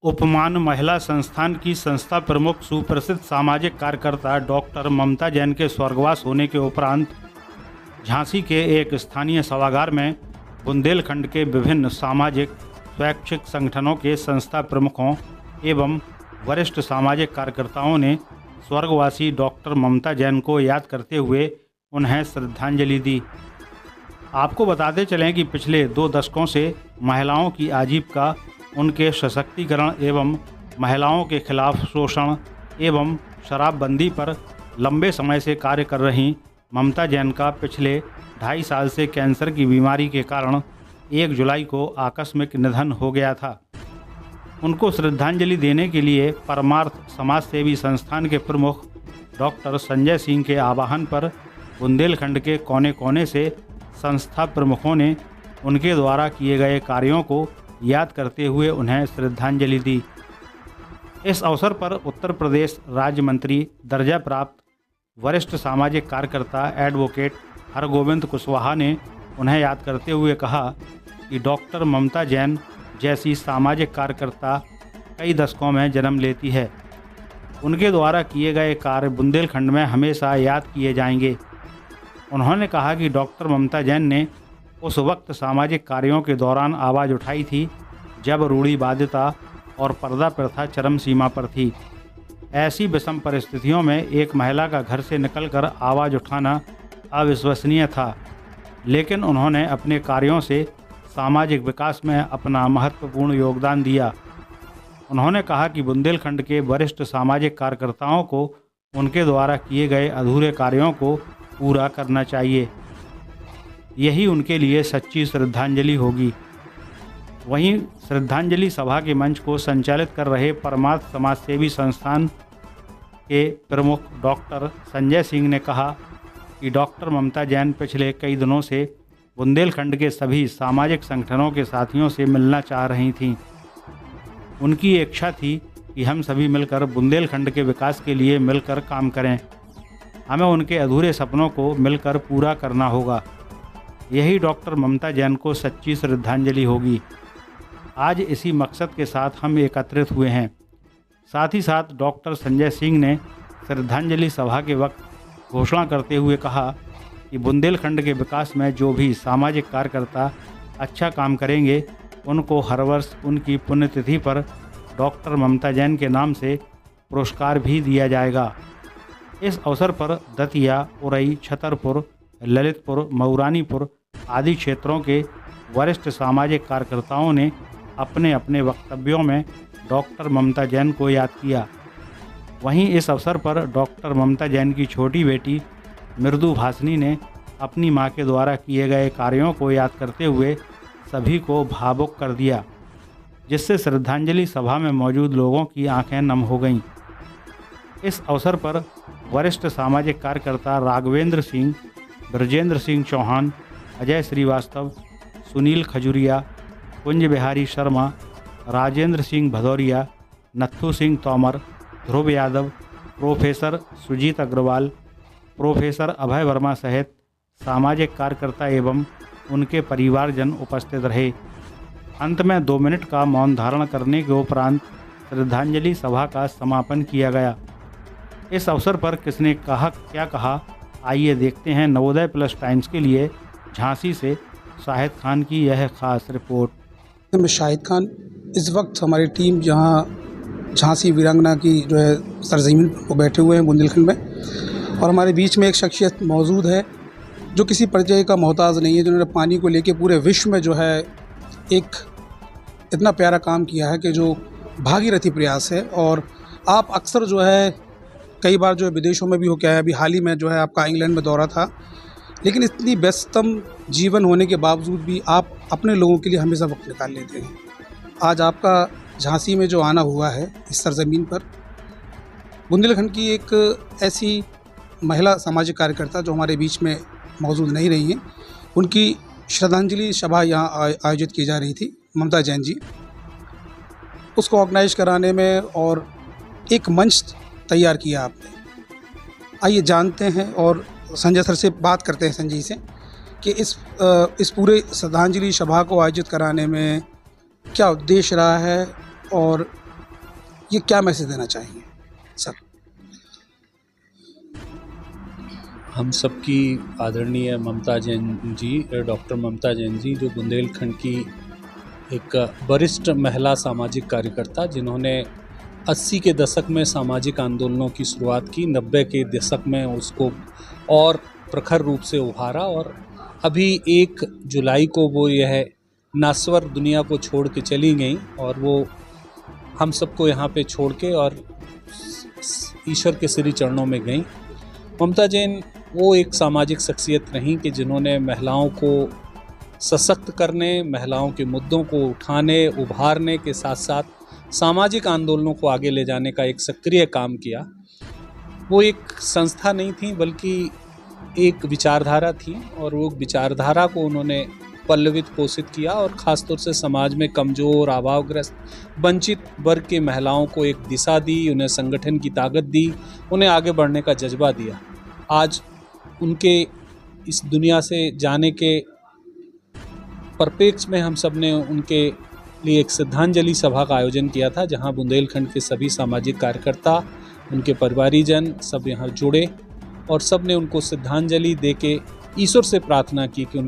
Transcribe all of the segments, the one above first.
उपमान महिला संस्थान की संस्था प्रमुख सुप्रसिद्ध सामाजिक कार्यकर्ता डॉक्टर ममता जैन के स्वर्गवास होने के उपरांत झांसी के एक स्थानीय सभागार में बुंदेलखंड के विभिन्न सामाजिक स्वैच्छिक संगठनों के संस्था प्रमुखों एवं वरिष्ठ सामाजिक कार्यकर्ताओं ने स्वर्गवासी डॉक्टर ममता जैन को याद करते हुए उन्हें श्रद्धांजलि दी। आपको बताते चलें कि पिछले 2 दशकों से महिलाओं की आजीविका, उनके सशक्तिकरण एवं महिलाओं के खिलाफ शोषण एवं शराबबंदी पर लंबे समय से कार्य कर रही ममता जैन का पिछले 2.5 साल से कैंसर की बीमारी के कारण 1 जुलाई को आकस्मिक निधन हो गया था। उनको श्रद्धांजलि देने के लिए परमार्थ समाज सेवी संस्थान के प्रमुख डॉक्टर संजय सिंह के आह्वान पर बुंदेलखंड के कोने कोने से संस्था प्रमुखों ने उनके द्वारा किए गए कार्यों को याद करते हुए उन्हें श्रद्धांजलि दी। इस अवसर पर उत्तर प्रदेश राज्य मंत्री दर्जा प्राप्त वरिष्ठ सामाजिक कार्यकर्ता एडवोकेट हरगोविंद कुशवाहा ने उन्हें याद करते हुए कहा कि डॉक्टर ममता जैन जैसी सामाजिक कार्यकर्ता कई दशकों में जन्म लेती है। उनके द्वारा किए गए कार्य बुंदेलखंड में हमेशा याद किए जाएंगे। उन्होंने कहा कि डॉक्टर ममता जैन ने उस वक्त सामाजिक कार्यों के दौरान आवाज़ उठाई थी जब रूढ़िवादिता और पर्दा प्रथा चरम सीमा पर थी। ऐसी विषम परिस्थितियों में एक महिला का घर से निकलकर आवाज़ उठाना अविश्वसनीय था, लेकिन उन्होंने अपने कार्यों से सामाजिक विकास में अपना महत्वपूर्ण योगदान दिया। उन्होंने कहा कि बुंदेलखंड के वरिष्ठ सामाजिक कार्यकर्ताओं को उनके द्वारा किए गए अधूरे कार्यों को पूरा करना चाहिए। यही उनके लिए सच्ची श्रद्धांजलि होगी। वहीं श्रद्धांजलि सभा के मंच को संचालित कर रहे परमार्थ समाज सेवी संस्थान के प्रमुख डॉक्टर संजय सिंह ने कहा कि डॉक्टर ममता जैन पिछले कई दिनों से बुंदेलखंड के सभी सामाजिक संगठनों के साथियों से मिलना चाह रही थीं। उनकी इच्छा थी कि हम सभी मिलकर बुंदेलखंड के विकास के लिए मिलकर काम करें। हमें उनके अधूरे सपनों को मिलकर पूरा करना होगा। यही डॉक्टर ममता जैन को सच्ची श्रद्धांजलि होगी। आज इसी मकसद के साथ हम एकत्रित हुए हैं। साथ ही साथ डॉक्टर संजय सिंह ने श्रद्धांजलि सभा के वक्त घोषणा करते हुए कहा कि बुंदेलखंड के विकास में जो भी सामाजिक कार्यकर्ता अच्छा काम करेंगे उनको हर वर्ष उनकी पुण्यतिथि पर डॉक्टर ममता जैन के नाम से पुरस्कार भी दिया जाएगा। इस अवसर पर दतिया, उरई, छतरपुर, ललितपुर, मऊरानीपुर आदि क्षेत्रों के वरिष्ठ सामाजिक कार्यकर्ताओं ने अपने अपने वक्तव्यों में डॉक्टर ममता जैन को याद किया। वहीं इस अवसर पर डॉक्टर ममता जैन की छोटी बेटी मृदु भासनी ने अपनी मां के द्वारा किए गए कार्यों को याद करते हुए सभी को भावुक कर दिया, जिससे श्रद्धांजलि सभा में मौजूद लोगों की आंखें नम हो गईं। इस अवसर पर वरिष्ठ सामाजिक कार्यकर्ता राघवेंद्र सिंह, ब्रजेंद्र सिंह चौहान, अजय श्रीवास्तव, सुनील खजुरिया, कुंज बिहारी शर्मा, राजेंद्र सिंह भदौरिया, नत्थू सिंह तोमर, ध्रुव यादव, प्रोफेसर सुजीत अग्रवाल, प्रोफेसर अभय वर्मा सहित सामाजिक कार्यकर्ता एवं उनके परिवारजन उपस्थित रहे। अंत में 2 मिनट का मौन धारण करने के उपरांत श्रद्धांजलि सभा का समापन किया गया। इस अवसर पर किसने कहा क्या कहा, आइए देखते हैं। नवोदय प्लस टाइम्स के लिए झांसी से शाहिद खान की यह खास रिपोर्ट। मैं शाहिद खान, इस वक्त हमारी टीम यहाँ झांसी वीरांगना की जो है सरजमीन पर बैठे हुए हैं बुंदेलखंड में, और हमारे बीच में एक शख्सियत मौजूद है जो किसी परिचय का मोहताज नहीं है, जिन्होंने पानी को लेके पूरे विश्व में जो है एक इतना प्यारा काम किया है कि जो भागीरथी प्रयास है। और आप अक्सर जो है कई बार जो है विदेशों में भी हो, क्या है अभी हाल ही में जो है आपका इंग्लैंड में दौरा था, लेकिन इतनी व्यस्तम जीवन होने के बावजूद भी आप अपने लोगों के लिए हमेशा वक्त निकाल लेते हैं। आज आपका झांसी में जो आना हुआ है इस सरजमीन पर, बुंदेलखंड की एक ऐसी महिला सामाजिक कार्यकर्ता जो हमारे बीच में मौजूद नहीं रही हैं, उनकी श्रद्धांजलि सभा यहाँ आयोजित की जा रही थी, ममता जैन जी। उसको ऑर्गेनाइज कराने में और एक मंच तैयार किया आपने। आइए जानते हैं और संजय सर से बात करते हैं, संजय से, कि इस पूरे श्रद्धांजलि सभा को आयोजित कराने में क्या उद्देश्य रहा है और ये क्या मैसेज देना चाहेंगे सर? हम सबकी आदरणीय ममता जैन जी, डॉक्टर ममता जैन जी, जो बुंदेलखंड की एक वरिष्ठ महिला सामाजिक कार्यकर्ता, जिन्होंने 80 के दशक में सामाजिक आंदोलनों की शुरुआत की, 90 के दशक में उसको और प्रखर रूप से उभारा, और अभी 1 जुलाई को वो यह नास्वर दुनिया को छोड़ के चली गई, और वो हम सबको यहाँ पे छोड़ के और ईश्वर के श्री चरणों में गई। ममता जैन वो एक सामाजिक शख्सियत रहीं कि जिन्होंने महिलाओं को सशक्त करने, महिलाओं के मुद्दों को उठाने, उभारने के साथ साथ सामाजिक आंदोलनों को आगे ले जाने का एक सक्रिय काम किया। वो एक संस्था नहीं थी बल्कि एक विचारधारा थी, और वो विचारधारा को उन्होंने पल्लवित पोषित किया, और ख़ास तौर से समाज में कमज़ोर, अभावग्रस्त, वंचित वर्ग की महिलाओं को एक दिशा दी, उन्हें संगठन की ताकत दी, उन्हें आगे बढ़ने का जज्बा दिया। आज उनके इस दुनिया से जाने के परिप्रेक्ष्य में हम सब ने उनके लिए एक श्रद्धांजलि सभा का आयोजन किया था, जहां बुंदेलखंड के सभी सामाजिक कार्यकर्ता, उनके परिवारीजन सब यहां जुड़े, और सब ने उनको श्रद्धांजलि दे के ईश्वर से प्रार्थना की कि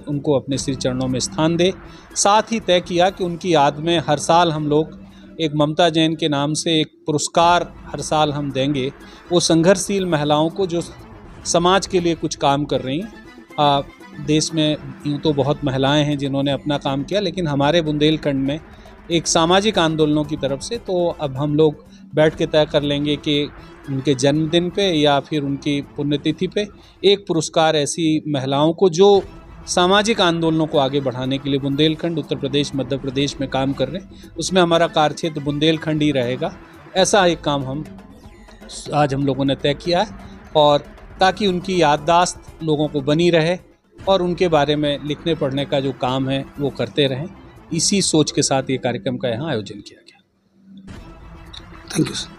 उनको अपने श्री चरणों में स्थान दे। साथ ही तय किया कि उनकी याद में हर साल हम लोग एक ममता जैन के नाम से एक पुरस्कार हर साल हम देंगे, वो संघर्षशील महिलाओं को जो समाज के लिए कुछ काम कर रही हैं। देश में यूँ तो बहुत महिलाएं हैं जिन्होंने अपना काम किया, लेकिन हमारे बुंदेलखंड में एक सामाजिक आंदोलनों की तरफ से तो अब हम लोग बैठ के तय कर लेंगे कि उनके जन्मदिन पे या फिर उनकी पुण्यतिथि पे एक पुरस्कार ऐसी महिलाओं को जो सामाजिक आंदोलनों को आगे बढ़ाने के लिए बुंदेलखंड, उत्तर प्रदेश, मध्य प्रदेश में काम कर रहे हैं, उसमें हमारा कार्यक्षेत्र बुंदेलखंड ही रहेगा। ऐसा एक काम आज हम लोगों ने तय किया है, और ताकि उनकी याददाश्त लोगों को बनी रहे और उनके बारे में लिखने पढ़ने का जो काम है वो करते रहें। इसी सोच के साथ ये कार्यक्रम का यहाँ आयोजन किया गया। Thank you sir.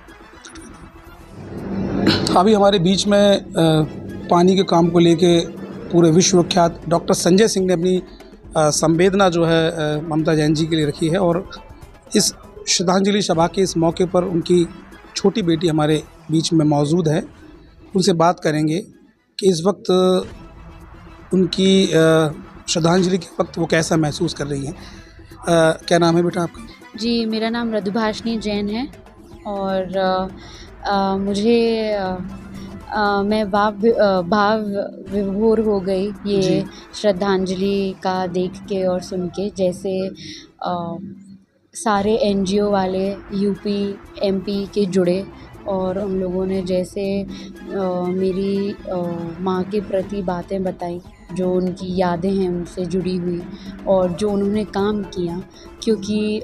अभी हमारे बीच में पानी के काम को लेके पूरे विश्व विख्यात डॉक्टर संजय सिंह ने अपनी संवेदना जो है ममता जैन जी के लिए रखी है, और इस श्रद्धांजलि सभा के इस मौके पर उनकी छोटी बेटी हमारे बीच में मौजूद है। उनसे बात करेंगे कि इस वक्त उनकी श्रद्धांजलि के वक्त वो कैसा महसूस कर रही हैं। क्या नाम है बेटा आपका? जी, मेरा नाम रदुभाषिनी जैन है, और मैं भाव विभोर हो गई ये श्रद्धांजलि का देख के और सुन के। जैसे सारे एनजीओ वाले यूपी एमपी के जुड़े, और उन लोगों ने जैसे मेरी माँ के प्रति बातें बताई, जो उनकी यादें हैं उनसे जुड़ी हुई, और जो उन्होंने काम किया, क्योंकि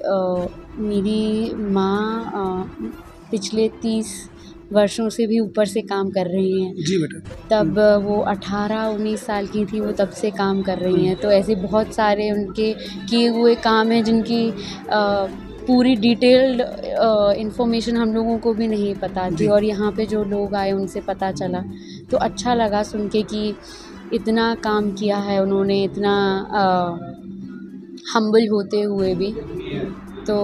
मेरी माँ पिछले 30 वर्षों से भी ऊपर से काम कर रही हैं। जी बेटा। तब वो 18-19 साल की थी, वो तब से काम कर रही हैं। तो ऐसे बहुत सारे उनके किए हुए काम हैं जिनकी पूरी डिटेल्ड इन्फॉर्मेशन हम लोगों को भी नहीं पता थी, और यहाँ पे जो लोग आए उनसे पता चला, तो अच्छा लगा सुन के कि इतना काम किया है उन्होंने, इतना हम्बल होते हुए भी। तो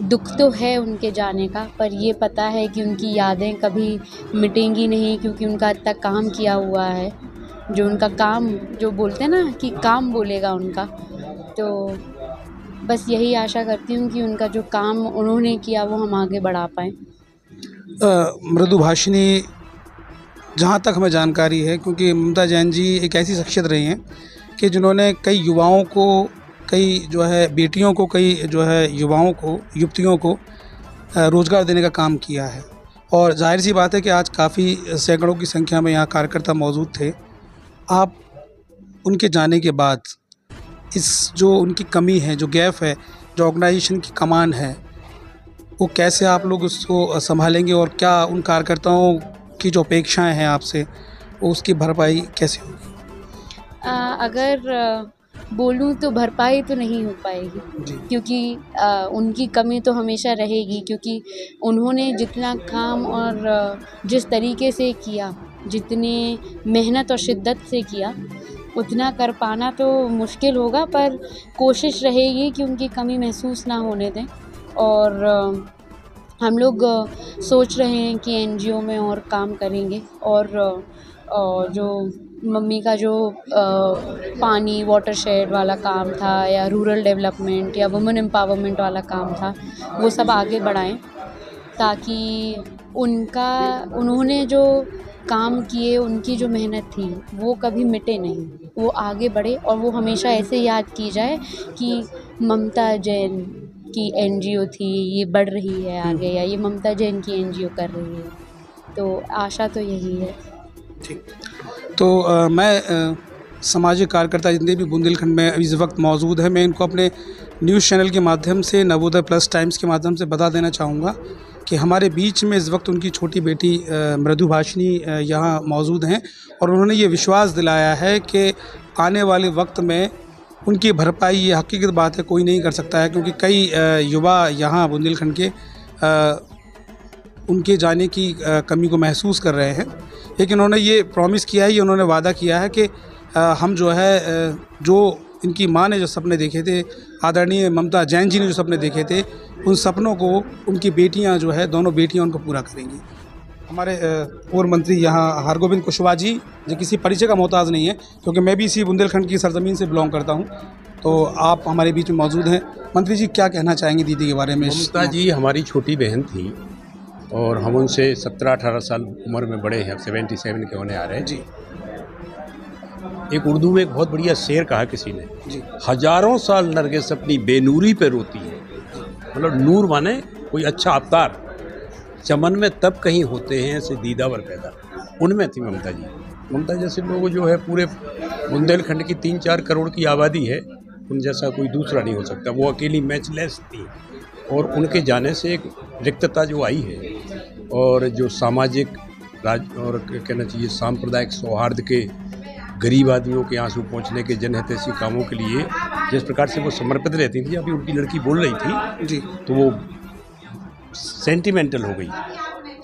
दुख तो है उनके जाने का, पर ये पता है कि उनकी यादें कभी मिटेंगी नहीं, क्योंकि उनका इतना काम किया हुआ है। जो उनका काम, जो बोलते हैं ना कि काम बोलेगा उनका, तो बस यही आशा करती हूँ कि उनका जो काम उन्होंने किया वो हम आगे बढ़ा पाएँ। मृदुभाषिनी, जहाँ तक हमें जानकारी है, क्योंकि ममता जैन जी एक ऐसी शख्सियत रही हैं कि जिन्होंने कई युवाओं को, कई जो है बेटियों को, कई जो है युवाओं को, युवतियों को रोज़गार देने का काम किया है। और जाहिर सी बात है कि आज काफ़ी सैकड़ों की संख्या में यहाँ कार्यकर्ता मौजूद थे। आप उनके जाने के बाद इस जो उनकी कमी है, जो गैप है, जो ऑर्गेनाइजेशन की कमान है, वो कैसे आप लोग उसको संभालेंगे, और क्या उन कार्यकर्ताओं की जो अपेक्षाएं हैं आपसे, वो उसकी भरपाई कैसे होगी? अगर बोलूँ तो भरपाई तो नहीं हो पाएगी, क्योंकि उनकी कमी तो हमेशा रहेगी, क्योंकि उन्होंने जितना काम और जिस तरीके से किया, जितनी मेहनत और शिद्दत से किया, उतना कर पाना तो मुश्किल होगा, पर कोशिश रहेगी कि उनकी कमी महसूस ना होने दें। और हम लोग सोच रहे हैं कि एनजीओ में और काम करेंगे और जो मम्मी का जो पानी वाटरशेड वाला काम था या रूरल डेवलपमेंट या वुमेन एम्पावरमेंट वाला काम था वो सब आगे बढ़ाएं ताकि उन्होंने जो काम किए उनकी जो मेहनत थी वो कभी मिटे नहीं, वो आगे बढ़े और वो हमेशा ऐसे याद की जाए कि ममता जैन की एनजीओ थी, ये बढ़ रही है आगे, या ये ममता जैन की एनजीओ कर रही है। तो आशा तो यही है। ठीक। तो मैं सामाजिक कार्यकर्ता जितने भी बुंदेलखंड में इस वक्त मौजूद हैं, मैं इनको अपने न्यूज़ चैनल के माध्यम से, नवोदय प्लस टाइम्स के माध्यम से बता देना चाहूँगा कि हमारे बीच में इस वक्त उनकी छोटी बेटी मृदुभाषिनी यहाँ मौजूद हैं और उन्होंने ये विश्वास दिलाया है कि आने वाले वक्त में उनकी भरपाई, ये हकीकत बात है, कोई नहीं कर सकता है, क्योंकि कई युवा यहाँ बुंदेलखंड के उनके जाने की कमी को महसूस कर रहे हैं। लेकिन उन्होंने ये प्रॉमिस किया है, ये उन्होंने वादा किया है कि हम जो है जो इनकी माँ ने जो सपने देखे थे, आदरणीय ममता जैन जी ने जो सपने देखे थे, उन सपनों को उनकी बेटियां जो है, दोनों बेटियां उनको पूरा करेंगी। हमारे पूर्व मंत्री यहाँ हरगोविंद कुशवाहा जी, जो किसी परिचय का मोहताज नहीं है, क्योंकि मैं भी इसी बुंदेलखंड की सरजमीन से बिलोंग करता हूँ, तो आप हमारे बीच में मौजूद हैं। मंत्री जी, क्या कहना चाहेंगे दीदी के बारे में? ममता जी हमारी छोटी बहन थी और हम उनसे 17-18 साल उम्र में बड़े हैं, अब 77 के होने आ रहे हैं जी। एक उर्दू में एक बहुत बढ़िया शेर कहा किसी ने जी। हजारों साल नरगिस अपनी बेनूरी पे रोती है, मतलब नूर माने कोई अच्छा अवतार, चमन में तब कहीं होते हैं ऐसे दीदावर पैदा, उनमें थी ममता जी। ममता जैसे लोग जो है पूरे बुंदेलखंड की 3-4 करोड़ की आबादी है, उन जैसा कोई दूसरा नहीं हो सकता। वो अकेली मैचलेस थी और उनके जाने से एक रिक्तता जो आई है और जो सामाजिक और कहना चाहिए सांप्रदायिक सौहार्द के, गरीब आदमियों के आंसू पहुंचने के, जनहितैषी कामों के लिए जिस प्रकार से वो समर्पित रहती थी, अभी उनकी लड़की बोल रही थी जी, तो वो सेंटिमेंटल हो गई।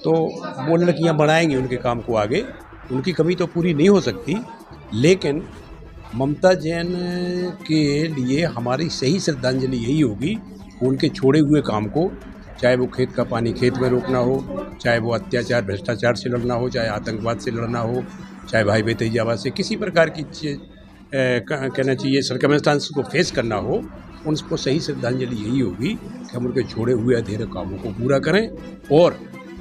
तो वो लड़कियां बढ़ाएंगी उनके काम को आगे, उनकी कमी तो पूरी नहीं हो सकती, लेकिन ममता जैन के लिए हमारी सही श्रद्धांजलि यही होगी, उनके छोड़े हुए काम को, चाहे वो खेत का पानी खेत में रोकना हो, चाहे वो अत्याचार भ्रष्टाचार से लड़ना हो, चाहे आतंकवाद से लड़ना हो, चाहे भाई बेतजाबाद से किसी प्रकार की कहना चाहिए सर्कमस्टांस को फेस करना हो, उनको सही श्रद्धांजलि यही होगी कि हम उनके छोड़े हुए अधूरे कामों को पूरा करें और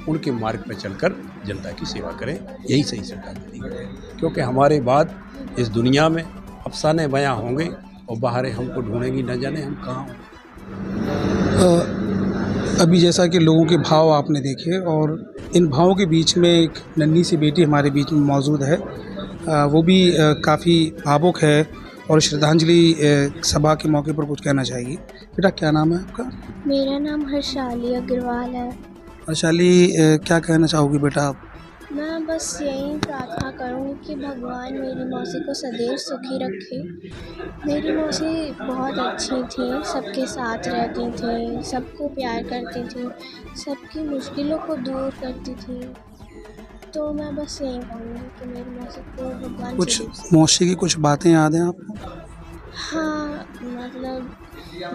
उनके मार्ग पर चलकर जनता की सेवा करें, यही सही श्रद्धांजलि है। क्योंकि हमारे बाद इस दुनिया में अफसाने बयां होंगे और बाहर हमको ढूंढेंगी, न जाने हम कहाँ हों। अभी जैसा कि लोगों के भाव आपने देखे और इन भावों के बीच में एक नन्ही सी बेटी हमारे बीच में मौजूद है, वो भी काफ़ी भावुक है और श्रद्धांजलि सभा के मौके पर कुछ कहना चाहेगी। बेटा, क्या नाम है आपका? मेरा नाम हर्षाली अग्रवाल है। हर्षाली, क्या कहना चाहोगी बेटा आप? मैं बस यही प्रार्थना करूँगी कि भगवान मेरी मौसी को सदैव सुखी रखे। मेरी मौसी बहुत अच्छी थी, सबके साथ रहती थी, सबको प्यार करती थी, सबकी मुश्किलों को दूर करती थी। तो मैं बस यही कहूँगी कि मेरी मौसी को भगवान कुछ मौसी की कुछ बातें याद हैं आपको? हाँ, मतलब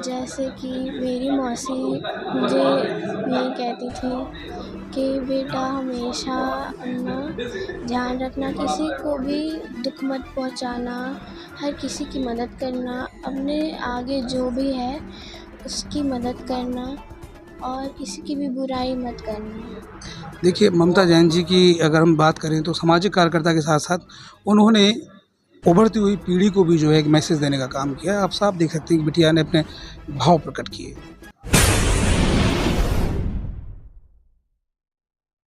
जैसे कि मेरी मौसी मुझे यही कहती थी कि बेटा हमेशा अपना ध्यान रखना, किसी को भी दुख मत पहुंचाना, हर किसी की मदद करना, अपने आगे जो भी है उसकी मदद करना और किसी की भी बुराई मत करना। देखिए, ममता जैन जी की अगर हम बात करें तो सामाजिक कार्यकर्ता के साथ साथ उन्होंने उभरती हुई पीढ़ी को भी जो है एक मैसेज देने का काम किया है। आप साफ देख सकते हैं कि बिटिया ने अपने भाव प्रकट किए।